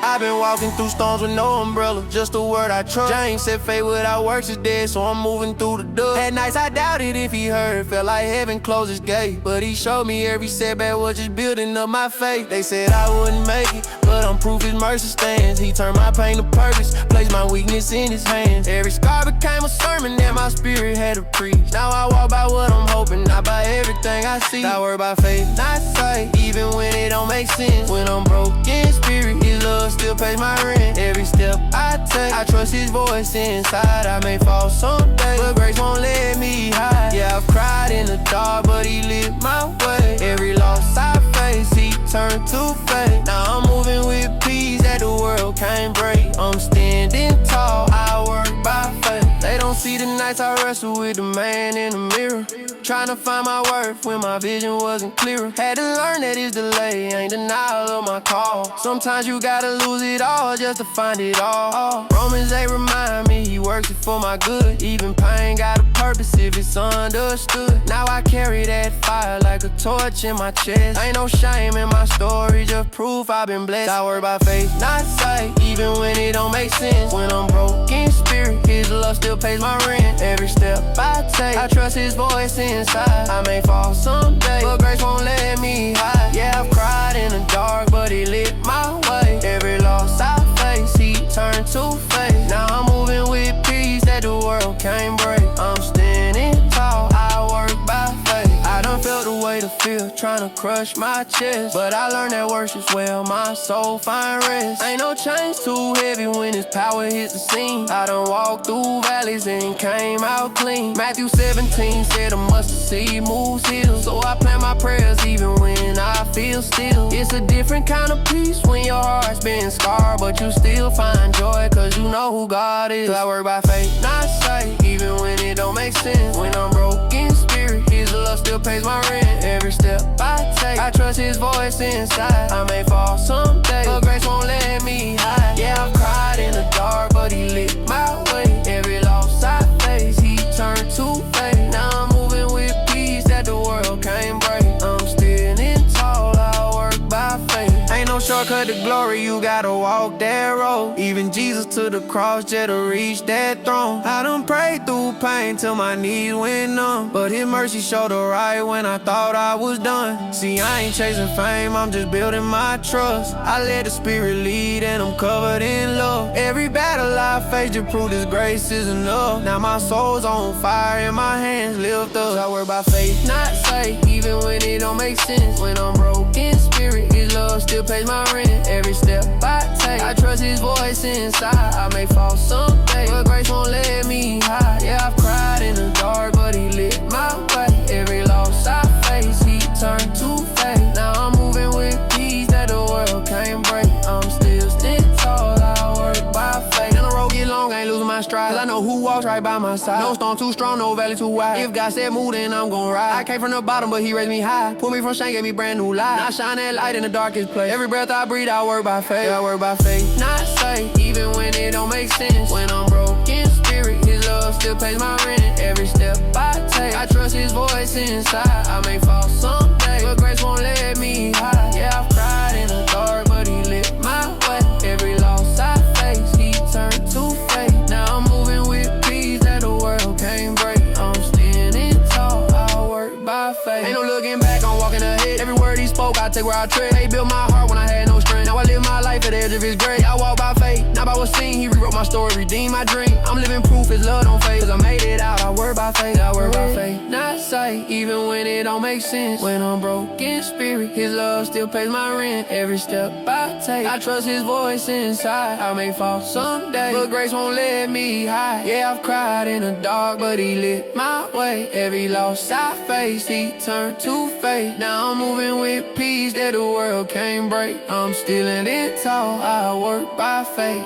I've been walking through storms with no umbrella, just a word I trust. James said faith without works is dead, so I'm moving through the dust. At nights I doubted if he heard, felt like heaven closed his gate. But he showed me every setback was just building up my faith. They said I wouldn't make it, but I'm proof his mercy stands. He turned my pain to purpose, placed my weakness in his hands. Every scar became a sermon that my spirit had to preach. Now I walk by what I'm hoping, not by everything I see. I work by faith, not sight, even when it don't make sense. When I'm broken spirit, his love still pays my rent. Every step I take, I trust his voice inside. I may fall someday, but grace won't let me hide. Yeah, I've cried in the dark, but he lit my way. Every loss I face, he turned to faith. Now I'm moving with peace that the world can't break. I'm standing tall, I work by faith. They don't see the nights I wrestle with the man in the mirror, trying to find my worth when my vision wasn't clearer. Had to learn that his delay ain't denial of my call. Sometimes you gotta lose it all just to find it all. Romans 8 remind me he works it for my good. Even pain got a purpose if it's understood. Now I carry that fire like a torch in my chest. Ain't no shame in my story, just proof I've been blessed. I work by faith, not sight, even when it don't make sense. When I'm broken spirit, his love still pays my rent. Every step I take, I trust his voice inside. I may fall someday, but grace won't let me hide. Yeah, I've cried in the dark, but he lit my way. Every loss I face, he turned to faith. Now I'm moving with peace that the world can't break. I'm standing tall, I work by faith. I done felt the weight of fear trying to crush my chest, but I learned that worship's well my soul find rest. Ain't no chains too heavy when his power hits the scene. I done walked through valleys and came out clean. Matthew 17 said a mustard seed moves hills, so I plant my prayers even when I feel still. It's a different kind of peace when your heart's been scarred, but you still find joy cause you know who God is. I work by faith, not sight, even when it don't make sense. When I'm broken spirit, his love still pays my rent. Every step I take, I trust his voice inside. I may fall someday, but grace won't let me hide. Yeah, I've cried in the dark, but he lit my way. Every loss I face, he turned to faith. Now I'm moving with peace that the world can't break. I'm standing tall, I work by faith. Ain't no shortcut to glory, you gotta walk that road. Even Jesus to the cross just to reach that throne. I done prayed through pain till my knees went numb, but his mercy showed the right when I thought I was done. See, I ain't chasing fame, I'm just building my trust. I let the spirit lead and I'm covered in love. Every battle I face just prove his grace is enough. Now my soul's on fire and my hands lift up. I work by faith, not sight, even when it don't make sense. When I'm broken spirit, his love still pays my rent. Every step I take, I trust his voice inside. I may fall someday, but grace won't let me hide. Yeah, I've cried in the dark, but he lit my way. Every loss I face, he turned to faith. Now I'm moving with peace that the world can't break. I'm still standing tall, I work by faith. And the road get long, I ain't losing my stride, cause I know who walks right by my side. No storm too strong, no valley too wide. If God said move, then I'm gon' ride. I came from the bottom, but he raised me high. Pulled me from shame, gave me brand new life. Now I shine that light in the darkest place. Every breath I breathe, I work by faith. I work by faith, not sight, even when it don't make sense. When I'm broken spirit, his love still pays my rent. Every step I take, I trust his voice inside. I may fall someday, but grace won't let me hide. Yeah, I've cried in the dark, but he lit my way. Every loss I face, he turned to faith. Now I'm moving with peace that the world can't break. I'm standing tall, I work by faith. Ain't no looking back, I'm walking ahead. Every word he spoke, I take where I tread. He built my heart when I had no strength. Now I live my life at the edge of his grave. I walk by faith, not by what's seen. He rewrote my story, redeemed my dream. I'm living proof his love don't fade, cause I made it out. I work by faith, I work by faith, not sight, even when it don't make sense. When I'm broken spirit, his love still pays my rent. Every step I take, I trust his voice inside. I may fall someday, but grace won't let me hide. Yeah, I've cried in the dark, but he lit my way. Every loss I face, he turned to faith. Now I'm moving with peace that the world can't break. I'm still in it tall, I work by faith.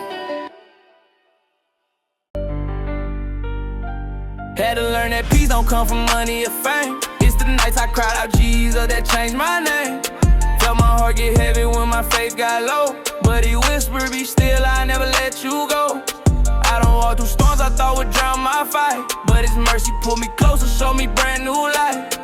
Had to learn that peace don't come from money or fame. It's the nights I cried out Jesus that changed my name. Felt my heart get heavy when my faith got low, but he whispered, be still, I never let you go. I don't walk through storms I thought would drown my fight, but his mercy pulled me closer, showed me brand new life.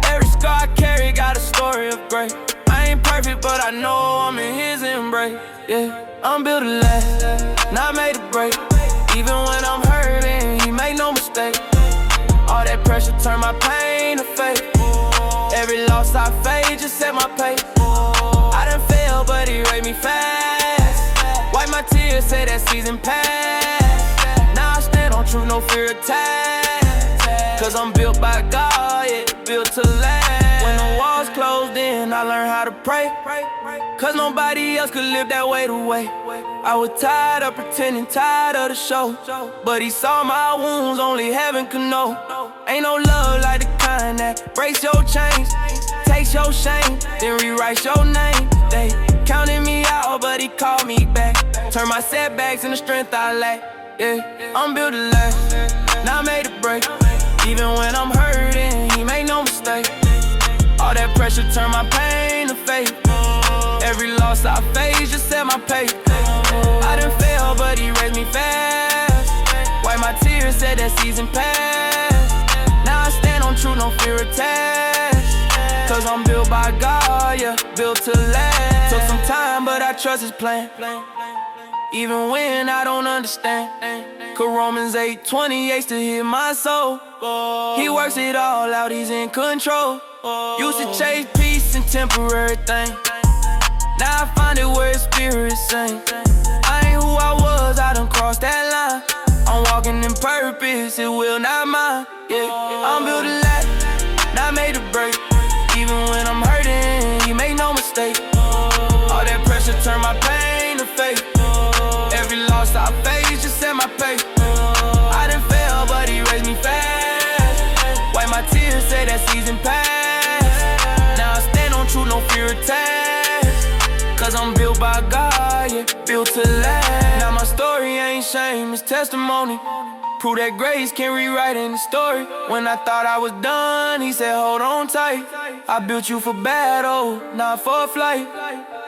Every scar I carry got a story of grace. I ain't perfect, but I know I'm in his embrace. Yeah, I'm built to last, not made to break. Even when I'm hurting, he make no mistake. All that pressure turn my pain to faith. Every loss I face just set my pace. I done failed, but he raised me fast. Wipe my tears, say that season passed. Now I stand on truth, no fear attack. Cause I'm built by God, yeah, built to last. When the walls closed in, I learned how to pray. Cause nobody else could live that way the way. I was tired of pretending, tired of the show. But he saw my wounds, only heaven could know. Ain't no love like the kind that breaks your chains, takes your shame, then rewrites your name. They counted me out, but he called me back. Turn my setbacks into strength I lack. Yeah, I'm built to last, not made to break. Even when I'm hurting, he made no mistake. All that pressure turn my pain to faith. Every loss I face just set my pace. I done failed, but he raised me fast. Wipe my tears, said that season passed. Now I stand on truth, no fear attached. Cause I'm built by God, yeah, built to last. Took some time, but I trust his plan. Even when I don't understand. Cause Romans 8:28 still hit my soul. He works it all out, he's in control. Used to chase peace and temporary things. Now I find it where his spirit sings. I ain't who I was, I done crossed that line. I'm walking in purpose, it will not mine. Yeah, I'm built to last, not made to break. Even when I'm hurting, he make no mistake. All that pressure turn my pain to faith. Every loss I face just set my pace. I done failed, but he raised me fast. Wipe my tears, say that season passed. Now I stand on truth, no fear attached. Cause I'm built by God, yeah, built to last. Now my story ain't shame, it's testimony. Prove that grace can rewrite any story. When I thought I was done, he said hold on tight. I built you for battle, not for flight.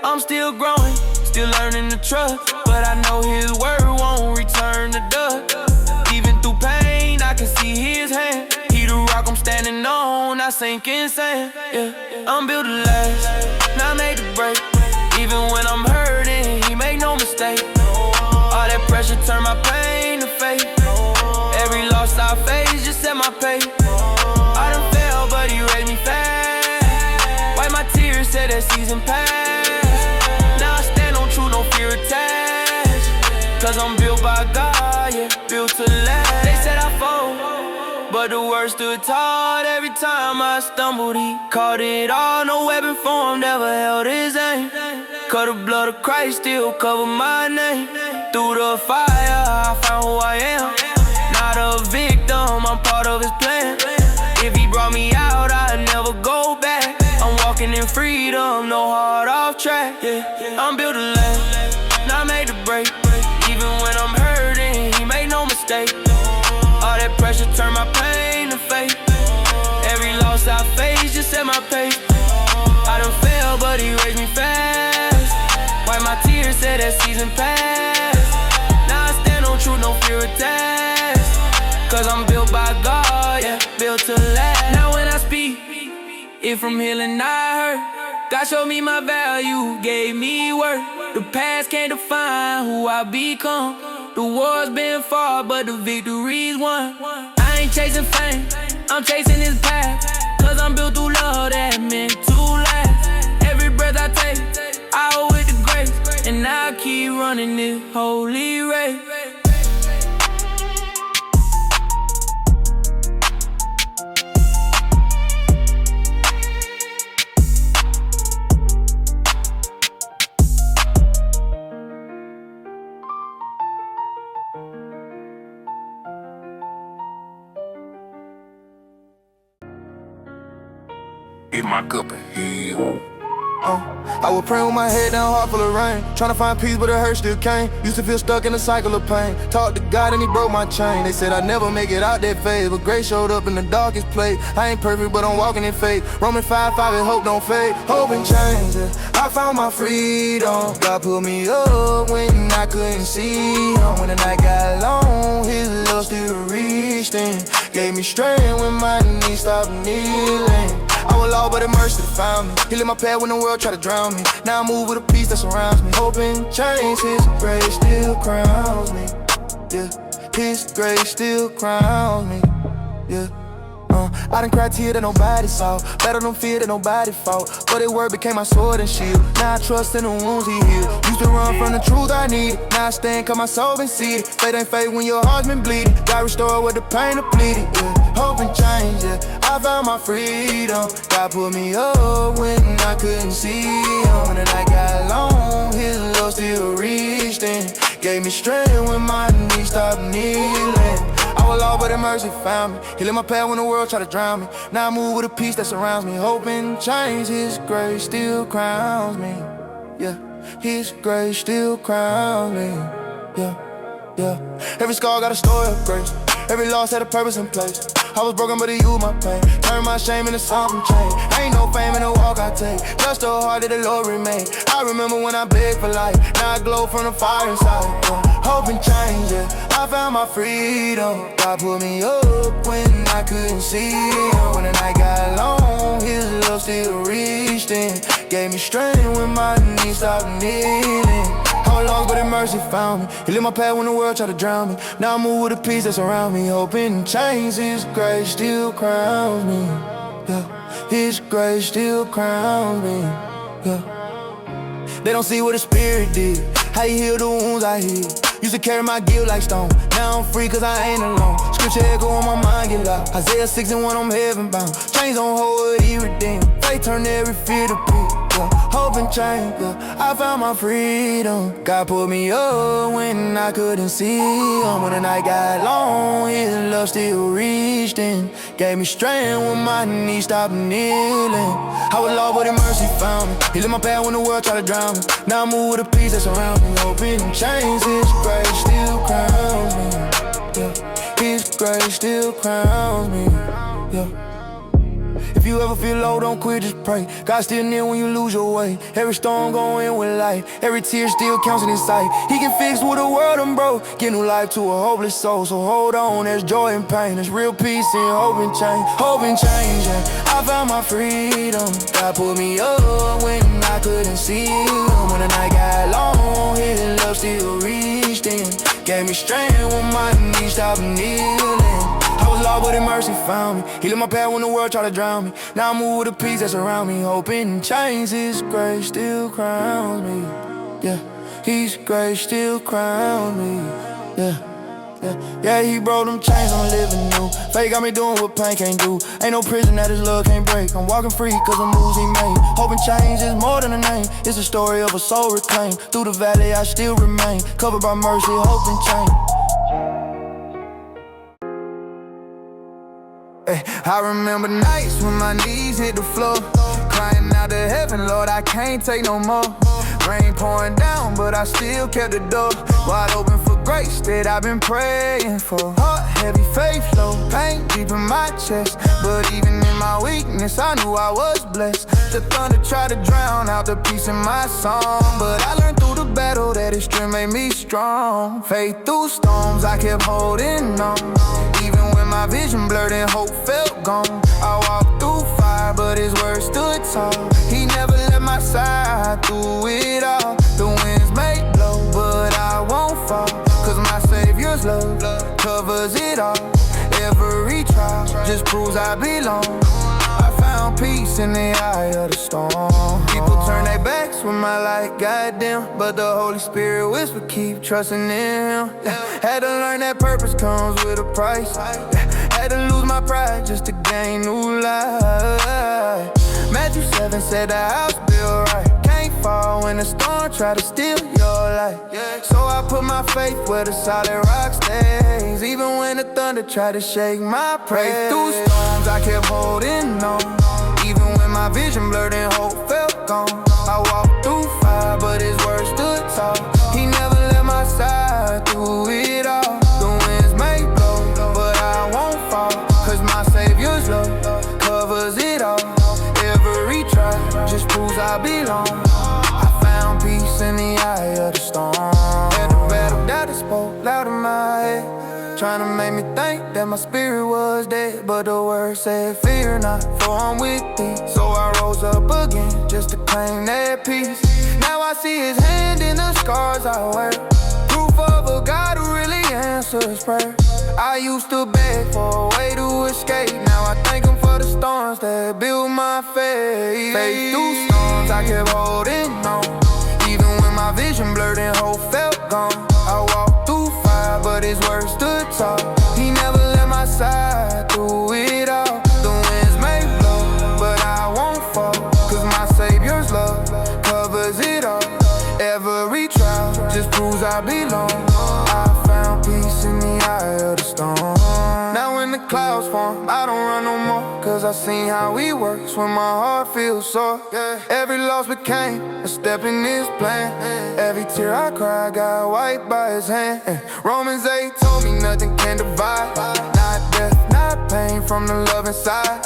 I'm still growing, still learning to trust. But I know his word won't return to dust. Even through pain, I can see his hand. He the rock I'm standing on, I sink in sand. Yeah, I'm built to last, not made to break. Even when I'm hurting, he make no mistake. All that pressure turn my pain to faith. Every loss I face just set my pace. I done failed, but he raised me fast. Wipe my tears, said that season passed. Now I stand on truth, no fear attached. Cause I'm built by God, yeah, built to last. They said I fold, but the word stood tall. Every time I stumbled, he caught it all. No weapon formed ever held his aim. Cause the blood of Christ still cover my name. Through the fire, I found who I am. Not a victim, I'm part of his plan. If he brought me out, I'd never go back. I'm walking in freedom, no heart off track. Yeah, I'm built to last, not made to break. Even when I'm hurting, he made no mistake. All that pressure turn my pain to faith. Every loss I face just set my pace. I done failed, but he raised me fast. Wipe my tears, said that season passed. Now I stand on truth, no fear attached. Cause I'm built by God, yeah, built to last. Now when I speak, if from healing I hurt, God showed me my value, gave me worth. The past can't define who I become. The war's been fought, but the victory's won. I ain't chasing fame, I'm chasing his path. Cause I'm built through love that meant to last. Every breath I take, I owe it to grace. And I'll keep running this holy race. In my cup of hell. I was praying with my head down, heart full of rain. Tryna find peace, but the hurt still came. Used to feel stuck in a cycle of pain. Talked to God and he broke my chain. They said I'd never make it out that phase, but grace showed up in the darkest place. I ain't perfect, but I'm walking in faith. Romans 5:5 and hope don't fade. Hope and change, I found my freedom. God put me up when I couldn't see him. When the night got long, his love still reached in. Gave me strength when my knees stopped kneeling. I was lost, but in mercy found me. He lit my path when the world tried to drown me. Now I move with a peace that surrounds me. Hoping change, His grace still crowns me. Yeah, His grace still crowns me. Yeah. I done cried tears that nobody saw, battled on fear that nobody fought, but His word became my sword and shield. Now I trust in the wounds He healed. Used to run from the truth I needed, now I stand 'cause my soul been seated. Faith ain't faith when your heart's been bleeding. God restored what the pain depleted. Yeah, hope and change. Yeah, I found my freedom. God put me up when I couldn't see Him. When the night got long, His love still reached in. Gave me strength when my knees stopped kneeling. I was lost, but in mercy found me. He lit my path when the world tried to drown me. Now I move with a peace that surrounds me. Hoping change, His grace still crowns me. Yeah, His grace still crowns me. Yeah, yeah. Every scar got a story of grace. Every loss had a purpose in place. I was broken, but He used my pain. Turned my shame into something change. Ain't no fame in the walk I take. Just the heart that the Lord remain. I remember when I begged for life. Now I glow from the fire inside. Hope and change, yeah. I found my freedom. God put me up when I couldn't see Him. When the night got long, His love still reached in. Gave me strength when my knees stopped kneeling. I was lost, but in mercy found me. He lit my path when the world tried to drown me. Now I move with a peace that's around me. Hoping change, His grace still crowns me. Yeah, His grace still crowns me. Yeah. They don't see what the Spirit did. How He healed the wounds I healed. Used to carry my guilt like stone. Now I'm free 'cause I ain't alone. Scripture echo on my mind get loud. Isaiah 6:1, I'm heaven bound. Chains on hold what He redeemed. Faith turned every fear to peace. Yeah, hope and change, yeah. I found my freedom. God put me up when I couldn't see Him. When the night got long, His love still reached in. Gave me strength when my knees stopped kneeling. I was lost, but in mercy found me. He lit my path when the world tried to drown me. Now I move with a peace that's around me. Hoping change, His grace still crowns me. Yeah, His grace still crowns me. Yeah. If you ever feel low, don't quit, just pray. God's still near when you lose your way. Every storm gon' end with light. Every tear still counts in His sight. He can fix what the world done broke. Give new life to a hopeless soul. So hold on, there's joy and pain. There's real peace in hope and change. Hope and change, yeah. I found my freedom. God put me up when I couldn't see Him. When the night got long, His love still reached in. Gave me strength when my knees stopped kneeling. I was lost, but in mercy found me. He lit my path when the world tried to drown me. Now I move with a peace that's around me. Hoping change, His grace still crowns me. Yeah, His grace still crowns me. Yeah, yeah, yeah. He broke them chains, I'm living new. Faith got me doing what pain can't do. Ain't no prison that His love can't break. I'm walking free 'cause the moves He made. Hoping change is more than a name. It's a story of a soul reclaimed. Through the valley I still remain. Covered by mercy, hope and change. I remember nights when my knees hit the floor, crying out to heaven, Lord, I can't take no more. Rain pouring down, but I still kept the door wide open for grace that I've been praying for. Heart heavy, faith low, pain deep in my chest. But even in my weakness, I knew I was blessed. The thunder tried to drown out the peace in my song, but I learned through the battle that His strength made me strong. Faith through storms, I kept holding on. Even when my vision blurred and hope felt gone, I walked through fire, but His word stood tall. He never left my side through it all. The winds may blow, but I won't fall, 'cause my Savior's love covers it all. Every trial just proves I belong. I found peace in the eye of the storm. People turn their backs when my light got dim, but the Holy Spirit whispered, keep trusting in Him. Had to learn that purpose comes with a price. Had to lose my pride just to gain new life. Matthew 7 said the house built right can't fall when the storm try to steal your life. So I put my faith where the solid rock stays. Even when the thunder tried to shake my praise. Through storms I kept holding on. Even when my vision blurred and hope felt gone. I walked through fire, but His word stood tall. He never left my side through it all. The winds may blow, but I won't fall, 'cause my Savior's love covers it all. Every try just proves I belong. I found peace in the eye of the storm. At the battle that I spoke loud in my head. tryna make me think that my spirit was dead, but the word said, fear not, for I'm with thee. So I rose up again, just to claim that peace. Now I see his hand in the scars I wear, proof of a God who really answers prayer. I used to beg for a way to escape, now I thank him for the storms that build my faith. Faith through storms, I kept holding on, even when my vision blurred and hope felt gone. I walked through fire, but his word stood tall. He never left my side through it all. The winds may blow, but I won't fall, cause my Savior's love covers it all. Every trial just proves I belong. I found peace in the eye of the storm. Now when the clouds form, I don't run no more, cause I seen how he works when my heart feels sore. Every loss became a step in his plan. Every tear I cry got wiped by his hand. Romans 8 told me nothing can divide, not death, not pain, from the love inside.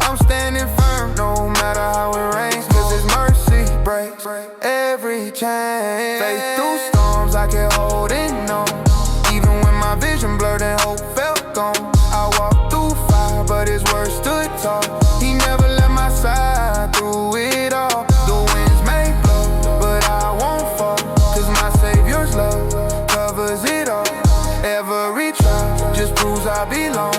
I'm standing firm no matter how it rains, cause his mercy breaks every chain. Faith through storms, I kept holding on, even when my vision blurred and hope felt gone. I walked through fire, but his word stood tall. He never left my side through it all. The winds may blow, but I won't fall, cause my Savior's love covers it all. Every trial just proves I belong.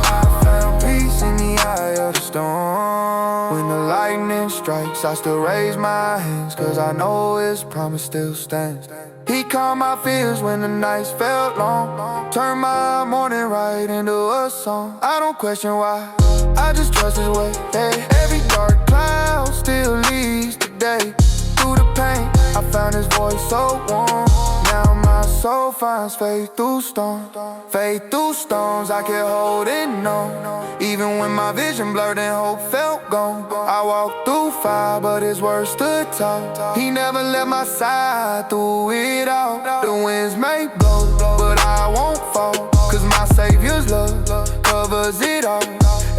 I found peace in the eye of the storm. When the lightning strikes, I still raise my hands, cause I know his promise still stands. He calmed my fears when the nights felt long, turned my morning right into a song. I don't question why, I just trust his way. Every dark cloud still leads to day. Through the pain, I found his voice so warm. Now my soul finds faith through storms. Faith through storms, I kept holding on, even when my vision blurred and hope felt gone. I walked through fire, but his word stood tall. He never left my side through it all. The winds may blow, but I won't fall, cause my Savior's love covers it all.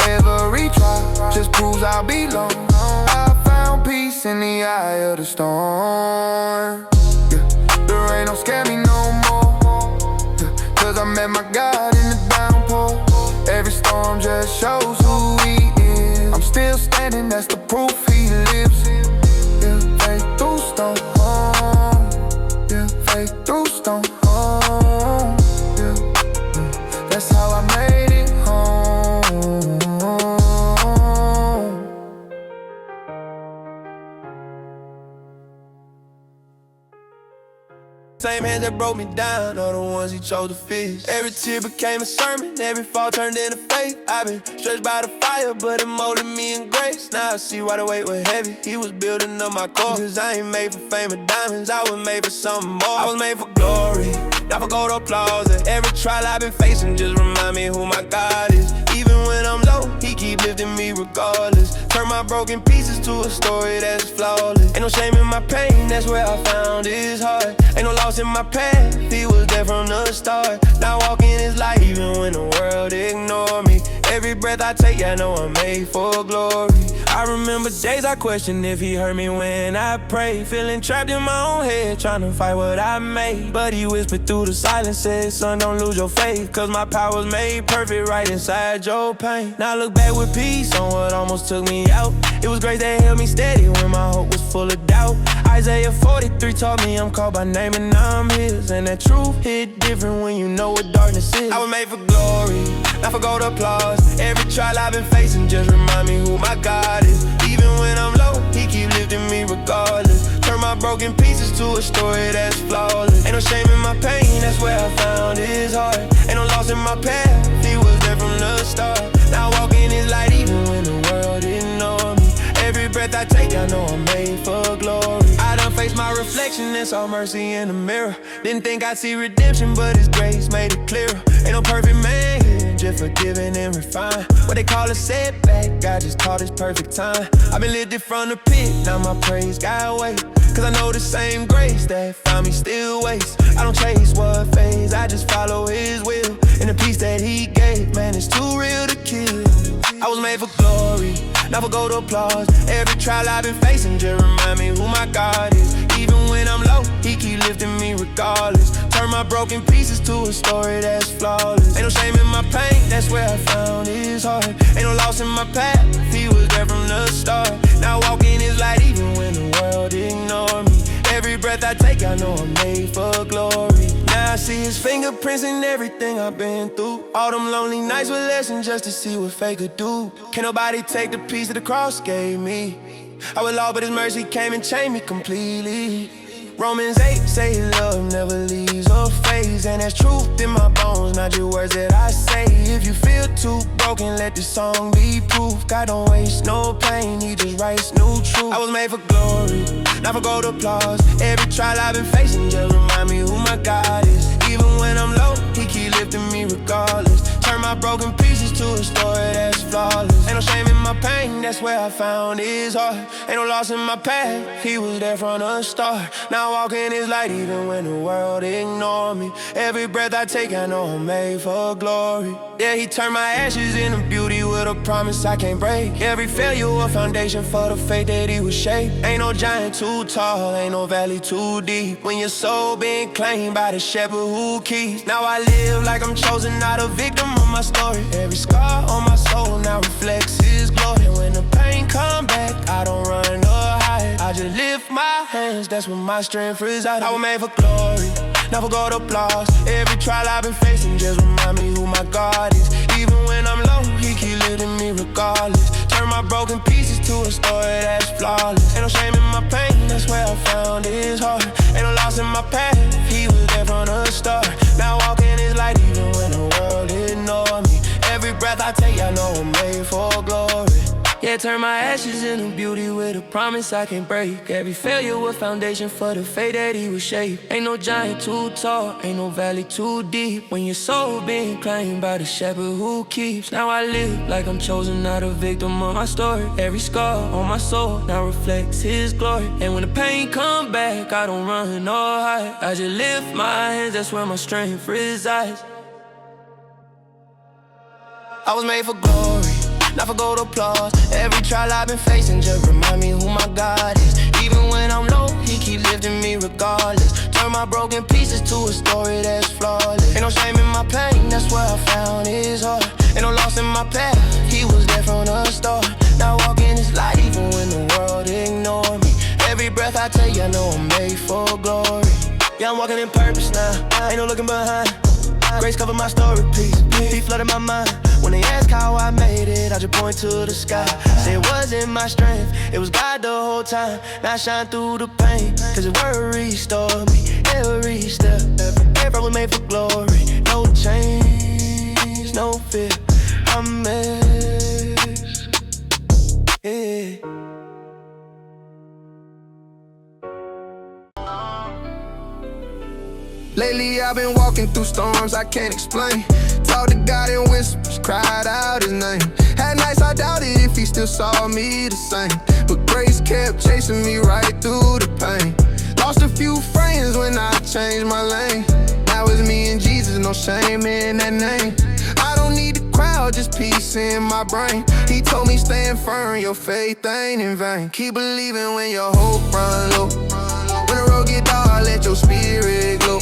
Every trial just proves I belong. I found peace in the eye of the storm. The rain don't scare me no more, cause I met my God in the downpour. Every storm just shows who he is. I'm still standing, that's the proof he lives. Yeah, faith through storm. Yeah, faith through storm. Yeah, that's how I made it home. Same hands that broke me down are the ones he chose to fix. Every tear became a sermon, every fall turned into faith. I've been stretched by the fire, but it molded me in grace. Now I see why the weight was heavy, he was building up my core. Cause I ain't made for fame or diamonds, I was made for something more. I was made for glory, not for gold or applause. And every trial I've been facing just remind me who my God is. Even when I'm low, he keep lifting me regardless. Turn my broken pieces to a story that's flawless. Ain't no shame in my pain, that's where I found his heart. Ain't no loss in my path, he was there from the start. Now I walk in his light even when the world ignore me. Every breath I take, I know I'm made for glory. I remember days I questioned if he heard me when I prayed, feeling trapped in my own head, trying to fight what I made. But he whispered through the silence, said, son, don't lose your faith, cause my power's made perfect right inside your pain. Now I look back with peace on what almost took me out. It was grace that held me steady when my hope was full of doubt. Isaiah 43 taught me I'm called by name and now I'm his. And that truth hit different when you know what darkness is. I was made for glory, not for gold applause. Every trial I've been facing just remind me who my God is. Even when I'm low, he keep lifting me regardless. Turn my broken pieces to a story that's flawless. Ain't no shame in my pain, that's where I found his heart. Ain't no loss in my path, he was there from the start. Now I walk in his light even when the world ignore me. Every breath I take, I know I'm made for glory. I done faced my reflection and saw mercy in the mirror. Didn't think I'd see redemption, but his grace made it clearer. Ain't no perfect man here, just forgiven and refined. What they call a setback, God just taught his perfect time. I've been lifted from the pit, now my praise got weight. Cause I know the same grace that found me still waits. I don't chase what fades, I just follow his will. And the peace that he gave, man, it's too real to kill. I was made for glory, not for gold or applause. Every trial I've been facing just remind me who my God is. Even when I'm low, he keep lifting me regardless. Turn my my broken pieces to a story that's flawless. Ain't no shame in my pain, that's where I found his heart. Ain't no loss in my path, he was there from the start. Now I walk in his light even when the world ignore me. Every breath I take, I know I'm made for glory. Now I see his fingerprints in everything I've been through. All them lonely nights were lessons just to see what fate could do. Can't nobody take the piece that the cross gave me. I was lost, but his mercy came and changed me completely. Romans 8 say his love never leaves or fades, and there's truth in my bones, not just words that I say. If you feel too broken, let this song be proof. God don't waste no pain, he just writes new truth. I was made for glory, not for gold applause. Every trial I've been facing just remind me who my God is. Even when I'm low, he keep lifting me regardless. Turn my broken pieces to a story that's flawless. Ain't no shame in my pain, that's where I found his heart. Ain't no loss in my path, he was there from the start. Now I walk in his light even when the world ignore me. Every breath I take, I know I'm made for glory. Yeah, he turned my ashes into beauty with a promise I can't break. Every failure a foundation for the faith that he would shape. Ain't no giant too tall, ain't no valley too deep. When your soul been claimed by the shepherd who keeps. Now I live like I'm chosen, not a victim of my story. Every scar on my soul now reflects his glory. And when the pain come back, I don't run or hide. I just lift my hands, that's where my strength resides. I was made for glory, not for gold applause. Every trial I've been facing just remind me who my God is. Even when I'm low, he keep lifting me regardless. Turn my broken pieces to a story that's flawless. Ain't no shame in my pain, that's where I found his heart. Ain't no loss in my path, he was there from the start. Now I walk in his light even when the world ignore me. Every breath I take, I know I'm made for glory. Yeah, turn my ashes into beauty with a promise I can't break. Every failure a foundation for the fate that he would shape. Ain't no giant too tall, ain't no valley too deep. When your soul being claimed by the shepherd who keeps. Now I live like I'm chosen, not a victim of my story. Every scar on my soul now reflects his glory. And when the pain come back, I don't run or hide. I just lift my hands, that's where my strength resides. I was made for glory, not for gold applause. Every trial I've been facing just remind me who my God is. Even when I'm low, he keep lifting me regardless. Turn my broken pieces to a story that's flawless. Ain't no shame in my pain, that's where I found his heart. Ain't no loss in my path, he was there from the start. Now I walk in his light even when the world ignore me. Every breath I take, I know I'm made for glory. Yeah, I'm walking in purpose now, ain't no looking behind. Grace covered my story, peace flooded my mind. When they ask how I made it, I just point to the sky. Say it wasn't my strength, it was God the whole time. Now I shine through the pain, cause the word restored me. Every step, every was made for glory. No change, no fear, I'm amazed. Yeah. Lately I've been walking through storms I can't explain. Talked to God in whispers, cried out his name. Had nights I doubted if he still saw me the same. But grace kept chasing me right through the pain. Lost a few friends when I changed my lane. Now it's me and Jesus, no shame in that name. I don't need the crowd, just peace in my brain. He told me stand firm, your faith ain't in vain. Keep believing when your hope run low. When the road get dark, let your spirit glow.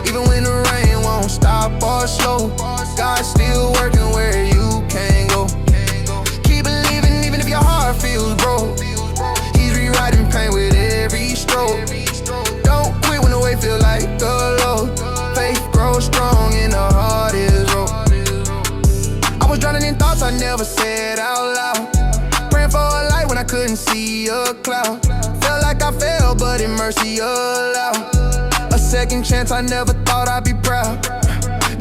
Even when the rain won't stop or slow, God's still working where you can't go. Keep believing even if your heart feels broke. He's rewriting pain with every stroke. Don't quit when the way feel like a load. Faith grows strong in the hardest road. I was drowning in thoughts I never said out loud. Praying for a light when I couldn't see a cloud. Felt like I fell, but in mercy allowed a second chance. I never thought I'd be proud.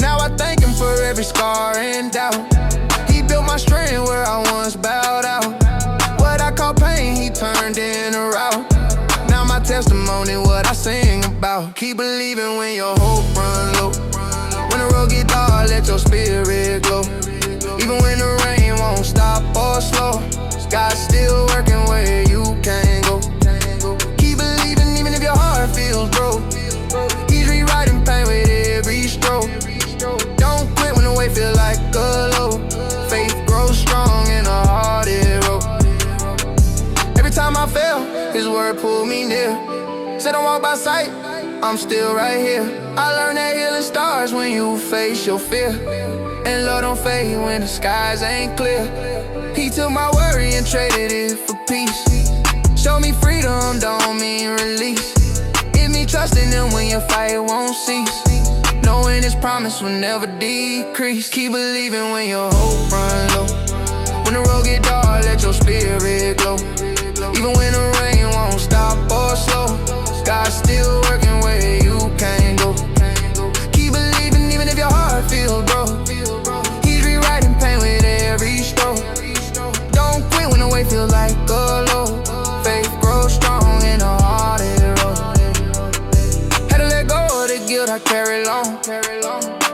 Now I thank him for every scar and doubt. He built my strength where I once bowed out. What I call pain, he turned in a route. Now my testimony, what I sing about. Keep believing when your hope run low. When the road get dark, let your spirit glow. Even when the rain won't stop or slow, God's still working where you can't go. Keep believing even if your heart feels broke. He's rewriting pain with every stroke. Don't quit when the way feel like a low. Faith grows strong in a hardest road. Every time I fail, his word pulled me near. Said don't walk by sight, I'm still right here. I learned that healing starts when you face your fear, and love don't fade when the skies ain't clear. He took my worry and traded it for peace. Show me freedom, don't mean release. Give me trusting him when your fight won't cease. Knowing his promise will never decrease. Keep believing when your hope run low. When the road get dark, let your spirit glow. Even when the rain won't stop or slow, God's still working where you can't go. Keep believing even if your heart feels broke. He's rewriting pain with every stroke. Don't quit when the way feels like a low. Faith grows strong in a hardest road. Had to let go of the guilt I carry long.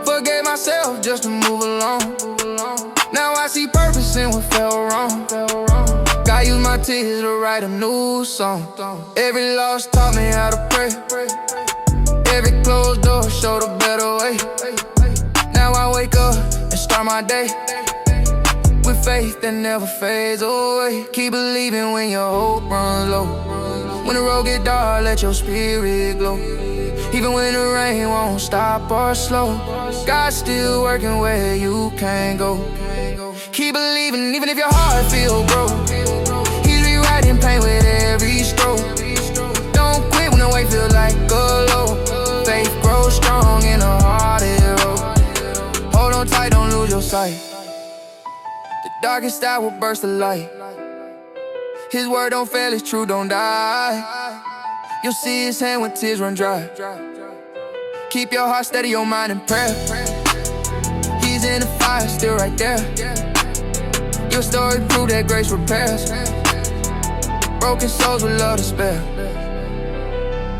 Forgave myself just to move along. Now I see purpose in what felt wrong. God used my tears to write a new song. Every loss taught me how to pray. Every closed door showed a better way. Now I wake up and start my day with faith that never fades away. Keep believing when your hope runs low. When the road get dark, let your spirit glow. Even when the rain won't stop or slow, God's still working where you can't go. Keep believing even if your heart feels broke. He's rewriting pain with every stroke. Don't quit when the way feels like a low. Faith grows strong in a hardest road. Hold on tight, don't lose your sight. The darkest hour will burst the light. His word don't fail, his truth don't die. You'll see his hand when tears run dry. Keep your heart steady, your mind in prayer. He's in the fire, still right there. Your story prove that grace repairs. Broken souls with love to spare.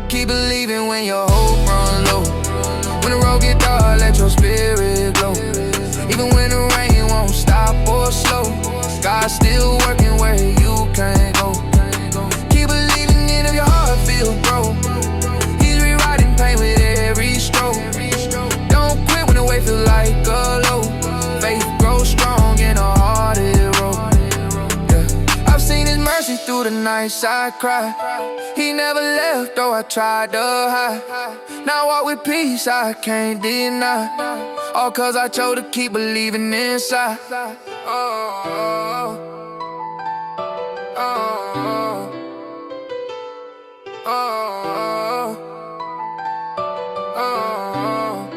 Keep believing when your hope runs low. When the road get dark, let your spirit glow. Even when the rain won't stop or slow, God's still working where you can't go. Keep believing even if your heart feels broke. He's rewriting pain with every stroke. Don't quit when the way feels like a low. Faith grows strong in a hardest road. Yeah. I've seen his mercy through the nights I cried. He never left though I tried to hide. Now I walk with peace I can't deny. All cause I chose to keep believing inside. Oh, oh, oh, oh, oh.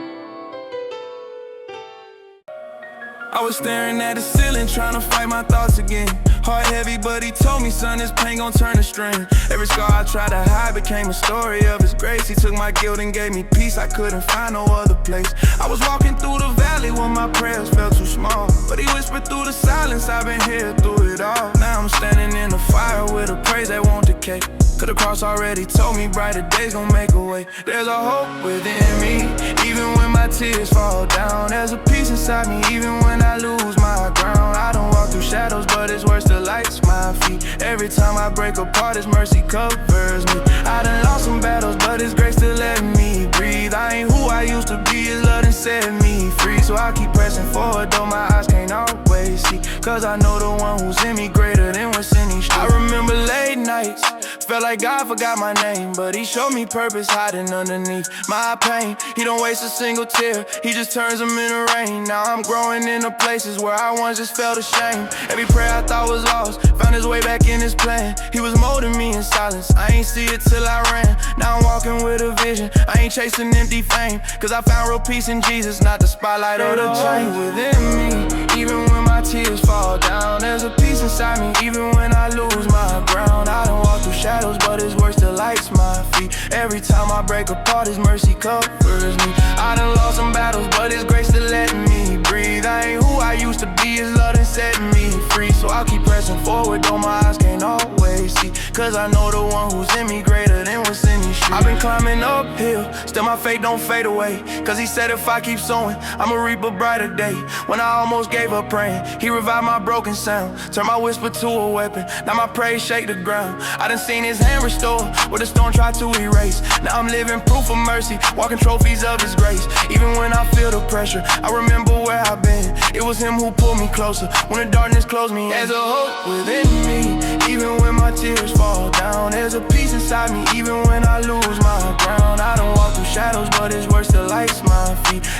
I was staring at the ceiling, trying to fight my thoughts again. Heart heavy, but he told me, son, this pain gon' turn to strength. Every scar I tried to hide became a story of his grace. He took my guilt and gave me peace I couldn't find no other place. I was walking through the valley when my prayers felt too small, but he whispered through the silence, I've been here through it all. Now I'm standing in the fire with a praise that won't decay. Cause the cross already told me brighter days gon' make a way. There's a hope within me, even when my tears fall down. There's a peace inside me, even when I lose my ground. I don't walk through shadows, but his word still lights my feet. Every time I break apart, his mercy covers me. I done lost some battles, but his grace still let me breathe. I ain't who I used to be, his love done set me free. So I keep pressing forward, though my eyes can't always see. Cause I know the one who's in me greater than what's in these streets. I remember late nights, felt like God forgot my name, but he showed me purpose hiding underneath my pain. He don't waste a single tear, he just turns them into rain. Now I'm growing into places where I once just felt ashamed. Every prayer I thought was lost found his way back in his plan. He was molding me in silence, I ain't see it till I ran. Now I'm walking with a vision, I ain't chasing empty fame. Cause I found real peace in Jesus, not the spotlight or the chain. Within me, even when my tears fall down, there's a peace inside me, even when I lose my ground. I don't walk through shadows, but his word still lights my feet. Every time I break apart, his mercy covers me. I done lost some battles, but his grace still let me breathe. I ain't who I used to be, his love done set me free. So I'll keep pressing forward, though my eyes can't always see. Cause I know the one who's in me greater than what's in these streets. I've been climbing uphill, still my faith don't fade away. Cause he said if I keep sowing, I'ma reap a brighter day. When I almost gave up praying, he revived my broken sound, turned my whisper to a weapon. Now my praise shake the ground. I done seen his hand restore what the storm tried to erase. Now I'm living proof of mercy, walking trophies of his grace. Even when I feel the pressure, I remember where I've been. It was him who pulled me closer when the darkness closed me in. There's a hope within me, even when my tears fall down. There's a peace inside me, even when I lose my ground. I don't walk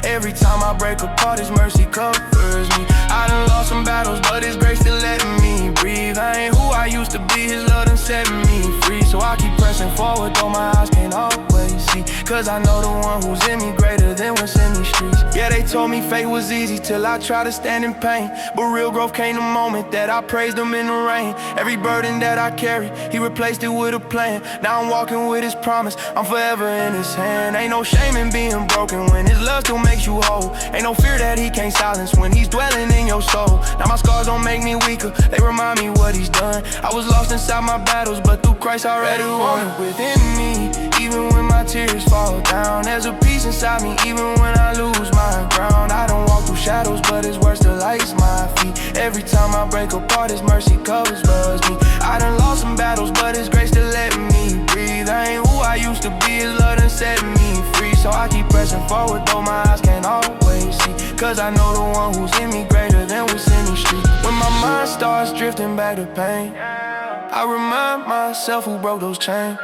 Every time I break apart, His mercy covers me. I done lost some battles, but His grace still letting me breathe. I ain't who I used to be, His love done set me free. So I keep pressing forward, though my eyes can't always see. Cause I know the one who's in me greater than what's in these streets. Yeah, they told me faith was easy till I tried to stand in pain. But real growth came the moment that I praised Him in the rain. Every burden that I carried, He replaced it with a plan. Now I'm walking with His promise, I'm forever in His hand. Ain't no shame in being broken when His love still makes you whole. Ain't no fear that He can't silence when He's dwelling in your soul. Now my scars don't make me weaker, they remind me what He's done. I was lost inside my battles, but through Christ I already won it within me. Even when my tears fall down, there's a peace inside me. Even when I lose my ground, I don't walk through shadows, but His word still lights my feet. Every time I break apart, His mercy covers me. I done lost some battles, but His grace still letting me breathe. I ain't who I used to be, His love done set me free. So I keep pressing forward, though my eyes can't always see. Cause I know the one who's in me greater than what's in these streets. When my mind starts drifting back to pain, I remind myself who broke those chains.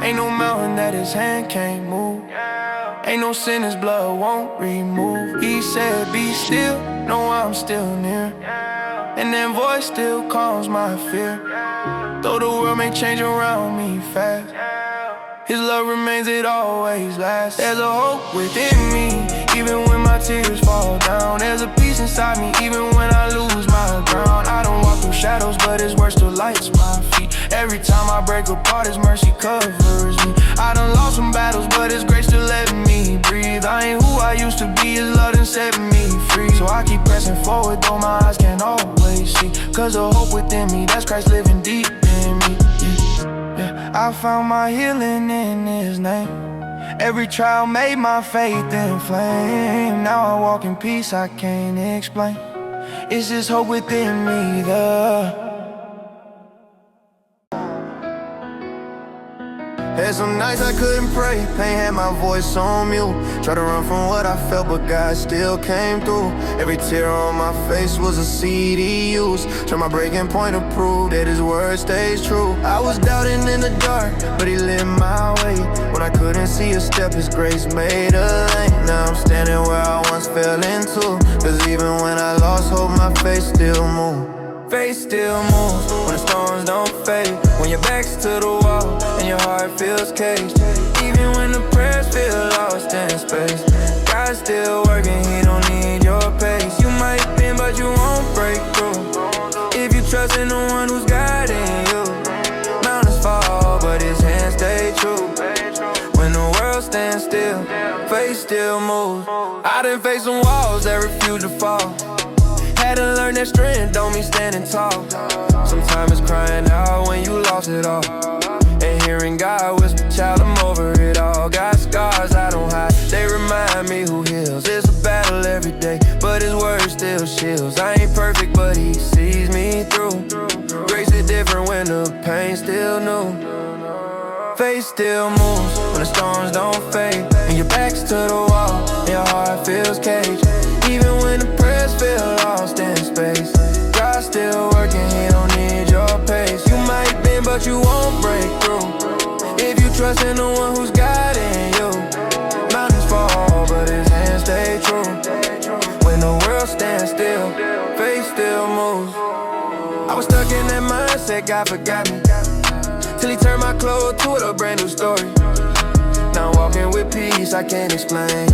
Ain't no mountain that His hand can't move. Ain't no sin His blood won't remove. He said be still, know I'm still near. And that voice still calms my fear. Though the world may change around me fast, His love remains, it always lasts. There's a hope within me, even when my tears fall down. There's a peace inside me, even when I lose my ground. I don't walk through shadows, but His word still lights my feet. Every time I break apart, His mercy covers me. I done lost some battles, but His grace still letting me breathe. I ain't who I used to be, His love done set me free. So I keep pressing forward, though my eyes can't always see. Cause the hope within me, that's Christ living deep in me. Yeah, I found my healing in His name. Every trial made my faith inflame. Now I walk in peace I can't explain. It's just hope within me, Had some nights I couldn't pray, pain had my voice on mute. Tried to run from what I felt, but God still came through. Every tear on my face was a seed He used. Turned my breaking point to prove that His word stays true. I was doubting in the dark, but He lit my way. When I couldn't see a step, His grace made a lane. Now I'm standing where I once fell into. Cause even when I lost hope, my faith still moved. Faith still moves when the storms don't fade. When your back's to the wall and your heart feels caged. Even when the prayers feel lost in space, God's still working, He don't need your pace. You might bend, but you won't break through if you trust in the one who's guiding you. Mountains fall, but His hands stay true. When the world stands still, faith still moves. I done faced some walls that refuse to fall. Had to learn that strength don't mean standing tall. Sometimes it's crying out when you lost it all, and hearing God whisper, child, I'm over it all. Got scars I don't hide, they remind me who heals. It's a battle every day, but His word still shields. I ain't perfect, but He sees me through. Grace is different when the pain's still new. Faith still moves when the storms don't fade. And your back's to the wall, and your heart feels caged. Even when the prayers feel lost in space, God's still working, He don't need your pace. You might bend, but you won't break through if you trust in the one who's guiding you. Mountains fall, but His hands stay true. When the world stands still, faith still moves. I was stuck in that mindset, God forgot me, till He turned my clothes to a brand new story. Now I'm walking with peace I can't explain.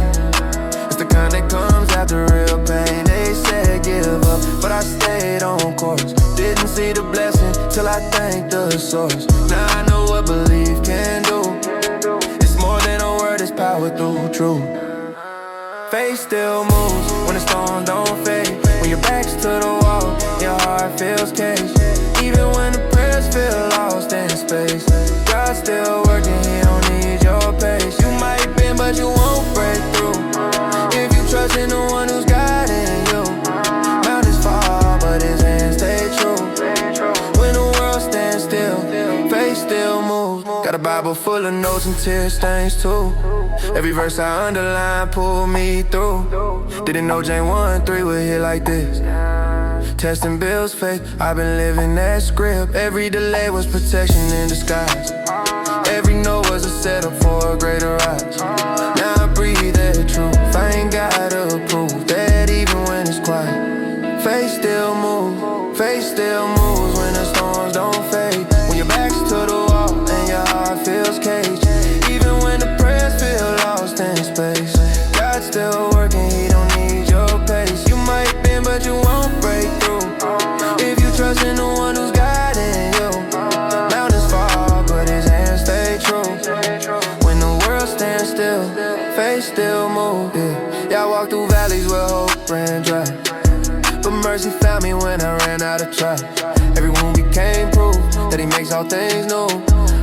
It's the kind that comes after real pain. They said give up, but I stayed on course. Didn't see the blessing till I thanked the source. Now I know what belief can do. It's more than a word, it's power through truth. Faith still moves when the storms don't fade. When your back's to the wall, your heart feels caged. Even when the prayers feel lost in space, God's still working, He don't need your pace. You might bend, but you won't break through if you trust in the one who's guiding you. Mountains fall, but His hands stay true. When the world stands still, faith still moves. Got a Bible full of notes and tear stains too. Every verse I underline pull me through. Didn't know James 1:3 would hit like this. Testing Bill's faith, I've been living that script. Every delay was protection in disguise. Every no was a setup for a greater rise. Now I breathe that truth. I ain't walked through valleys where hope ran dry, but mercy found me when I ran out of try. Every wound became proof that he makes all things new.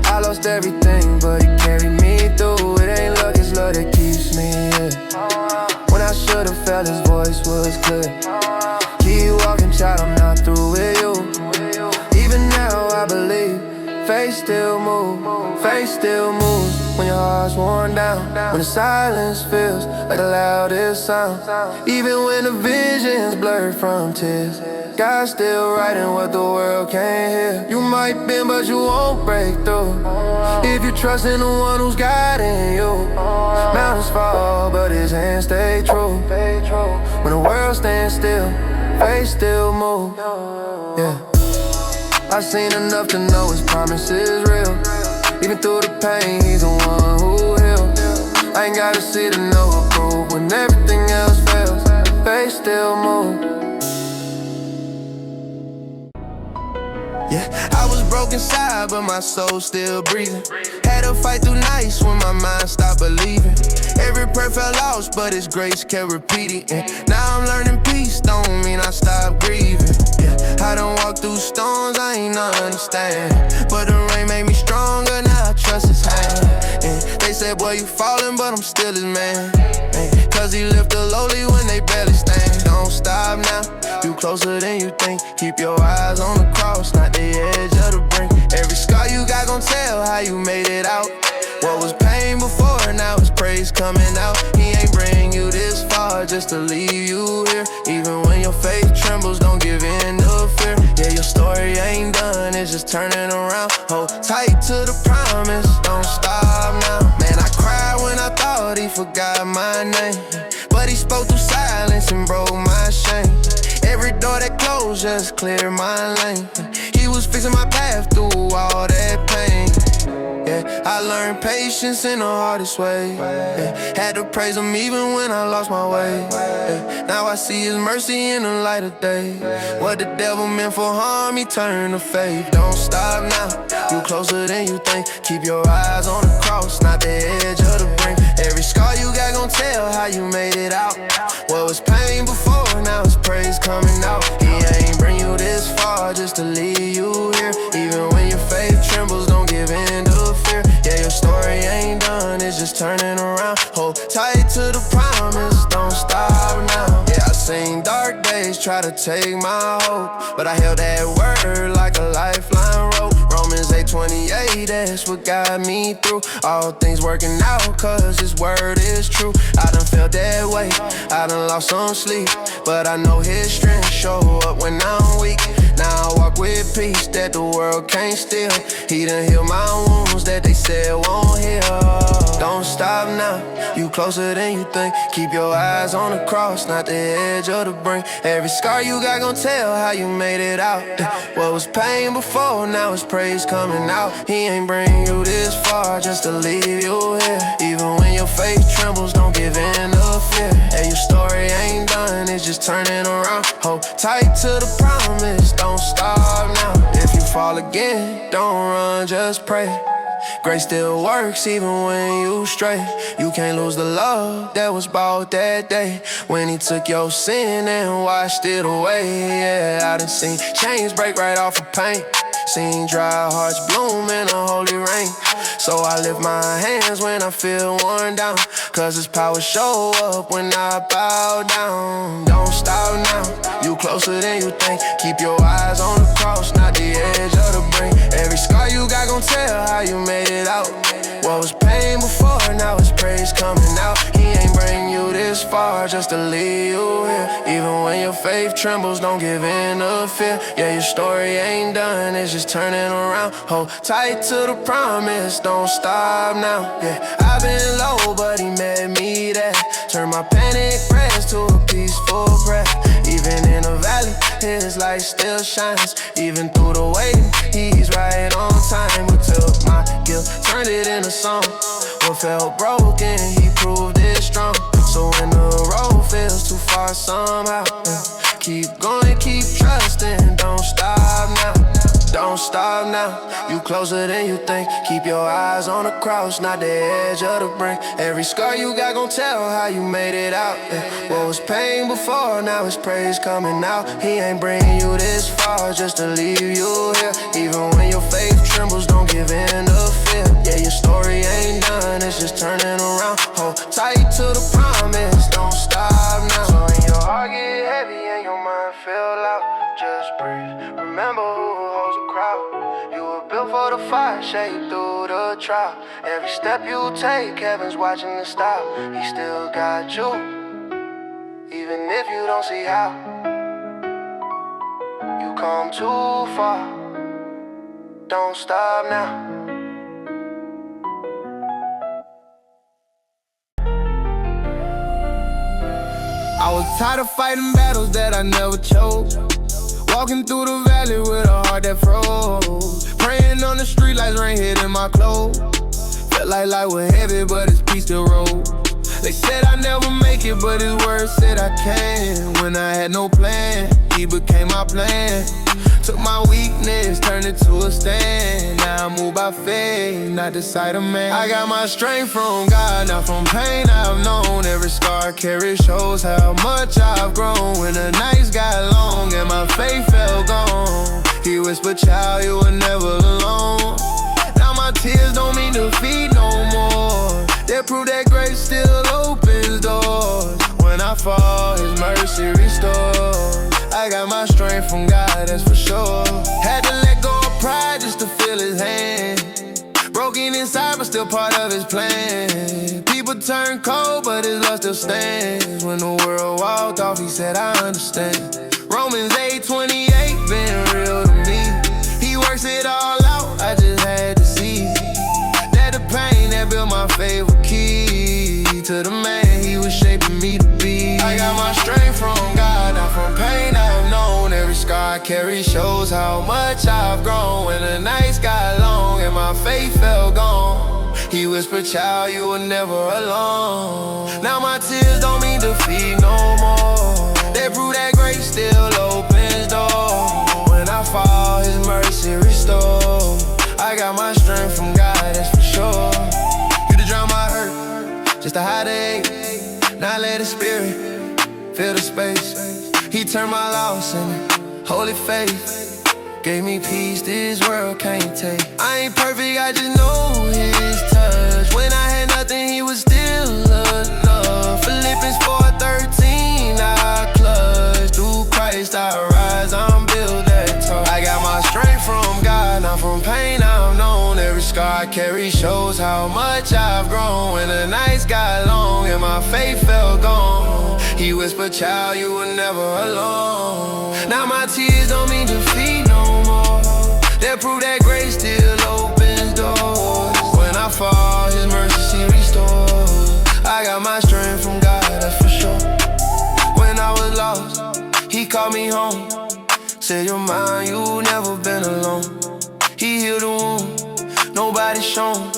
I lost everything, but he carried me through. It ain't luck, it's love that keeps me here. When I should've felt his voice was clear. Keep walking, child, I'm not through with you. Even now I believe faith still moves, faith still moves. When your heart's worn down, when the silence feels like the loudest sound. Even when the vision's blurred from tears, God's still writing what the world can't hear. You might bend, but you won't break through if you trust in the one who's guiding you. Mountains fall, but his hands stay true. When the world stands still, faith still moves. Yeah, I've seen enough to know his promise is real. Even through the pain, he's the one who heals. I ain't gotta see to know or prove. When everything else fails, faith still moves. Yeah, I was broken inside, but my soul still breathing. Had to fight through nights when my mind stopped believing. Every prayer felt lost, but his grace kept repeating. Now I'm learning peace, don't mean I stopped grieving. Yeah, I done walked through storms I ain't understand, but the rain made me stronger, now I trust his hand. They said, boy, you falling, but I'm still his man. Cause he lift the lowly when they barely stand. Don't stop now, you closer than you think. Keep your eyes on the cross, not the edge of the brink. Every scar you got gon' tell how you made it out. What was pain before, now it's praise coming out. He ain't bring you this far just to leave you here. Even when your faith trembles, don't give in to fear. Yeah, your story ain't done, it's just turning around. Hold tight to the promise, don't stop now. Man, I cried when I thought he forgot my name, but he spoke through silence and broke my shame. Every door that closed just cleared my lane. He was fixing my path through all that pain. Yeah, I learned patience in the hardest way. Yeah, had to praise him even when I lost my way. Yeah, now I see his mercy in the light of day. What the devil meant for harm, he turned to faith. Don't stop now, you closer than you think. Keep your eyes on the cross, not the edge of the brink. Every scar you got gon' tell how you made it out. What was pain before, now it's praise coming out. He ain't bring you this far just to leave you here. Even when your faith trembles, don't give in to fear. Yeah, your story ain't done, it's just turning around. Hold tight to the promise, don't stop now. Yeah, I seen dark days try to take my hope, but I held that word like a lifeline rope. Romans 8:28, that's what got me through. All things working out, cause his word is true. I done felt that way, I done lost some sleep, but I know his strength show up when I'm weak. Now I walk with peace that the world can't steal. He done healed my wounds that they said won't heal. Don't stop now, you closer than you think. Keep your eyes on the cross, not the edge of the brink. Every scar you got gon' tell how you made it out. What was pain before, now it's praise coming out. He ain't bring you this far just to leave you here. Even when your faith trembles, don't give in to fear. Hey, your story ain't done, it's just turning around. Hold tight to the promise, don't stop now. If you fall again, don't run, just pray. Grace still works even when you stray. You can't lose the love that was bought that day when he took your sin and washed it away. Yeah, I done seen chains break right off of paint, seen dry hearts bloom in the holy rain. So I lift my hands when I feel worn down, cause his power show up when I bow down. Don't stop now, you closer than you think. Keep your eyes on the cross, not the edge of the brink. Every scar you got gon' tell how you made it out. What was pain before, now it's praise coming out. He ain't bring you this far just to leave you here. Even when your faith trembles, don't give in to fear. Yeah, your story ain't done, it's just turning around. Hold tight to the promise, don't stop now. Yeah, I've been low, but he met me there. Turn my panic prayers to a peaceful breath. Even in the valley, his light still shines. Even through the waiting, he's right on time. We took my guilt, turned it into song. What felt broken, he proved it strong. So when the road feels too far somehow, keep going, keep trusting, don't stop now. Don't stop now, you closer than you think. Keep your eyes on the cross, not the edge of the brink. Every scar you got gon' tell how you made it out. What was pain before, now it's praise coming out. He ain't bringing you this far just to leave you here. Even when your faith trembles, don't give in to fear. Yeah, your story ain't done, it's just turning around. Hold tight to the promise, don't stop now. So when your heart get heavy and your mind feel out, just breathe, remember who holds the crowd. You were built for the fire, shade through the trial. Every step you take, heaven's watching it stop. He still got you, even if you don't see how. You come too far, don't stop now. I was tired of fighting battles that I never chose. Walking through the valley with a heart that froze. Praying on the street lights, rain hitting my clothes. Felt like life was heavy, but his peace still rose. They said I never make it, but his word said I can. When I had no plan, he became my plan. Took my weakness, turned it to a stand. Now I move by faith, not the sight of man. I got my strength from God, not from pain I've known. Every scar I carry shows how much I've grown. When the nights got long and my faith felt gone, he whispered, child, you were never alone. Now my tears don't mean defeat no more. They prove that grace still opens doors. When I fall, his mercy restores. I got my strength from God, that's for sure. Had to let go of pride just to feel his hand. Broken inside, but still part of his plan. People turn cold, but his love still stands. When the world walked off, he said, I understand. Romans 8:28 been real to me. He works it all out, I just had to see that the pain that built my faith was key to the man he was shaping me to be. I got my strength from God, not from pain I've known. Every scar I carry shows how much I've grown. When the nights got long and my faith felt gone, he whispered, child, you were never alone. Now my tears don't mean defeat no more. They prove that grace still opens doors. When I fall, his mercy restores. I got my strength from God, that's for sure. You to drown my hurt, just to hide the ache. Now let his spirit fill the space. He turned my loss into holy faith. Gave me peace this world can't take. I ain't perfect, I just know his touch. When I had nothing, he was still enough. Philippians 4:13, I clutch. Through Christ I rise, I'm built that tall. I got my strength from God, not from pain I've known. Every scar I carry shows how much I've grown. When the nights got long and my faith felt gone, he whispered, child, you were never alone. Now my tears don't mean defeat no more. They prove that grace still opens doors. When I fall, his mercy restores. I got my strength from God, that's for sure. When I was lost, he called me home. Said you're mine, you never been alone. He healed the wound, nobody shown,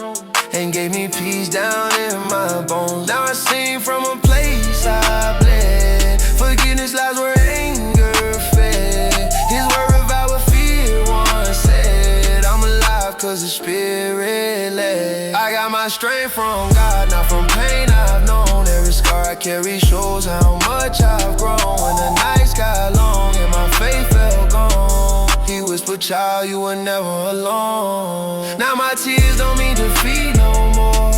and gave me peace down in my bones. Now I sing from a place I bled. Forgiveness lies where anger fed. His word revived what fear once said. I'm alive cause the spirit led. I got my strength from God, not from pain I've known. Every scar I carry shows how much I've grown. When the nights got long and my faith felt gone, he whispered, child, you were never alone. Now my tears don't mean defeat no more.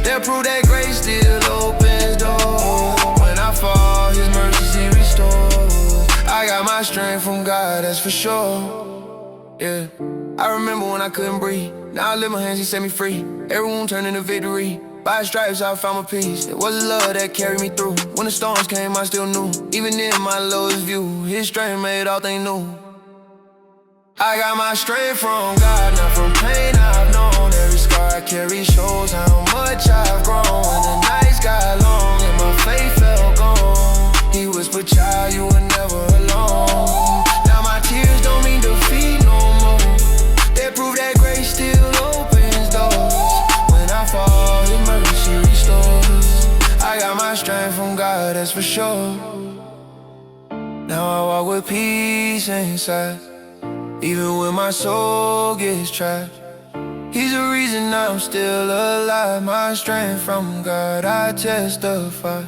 They prove that grace still opens doors. When I fall, his mercy restores. I got my strength from God, that's for sure. Yeah, I remember when I couldn't breathe. Now I lift my hands, he set me free. Every wound turned into victory. By his stripes I found my peace. It was love that carried me through. When the storms came, I still knew. Even in my lowest view, his strength made all things new. I got my strength from God, not from pain I've known. Every scar I carry shows how much I've grown. When the nights got long and my faith felt gone, he whispered, child, you were never alone. Now my tears don't mean defeat no more. They prove that grace still opens doors. When I fall, his mercy restores. I got my strength from God, that's for sure. Now I walk with peace inside. Even when my soul gets trapped, He's the reason I'm still alive. My strength from God, I testify.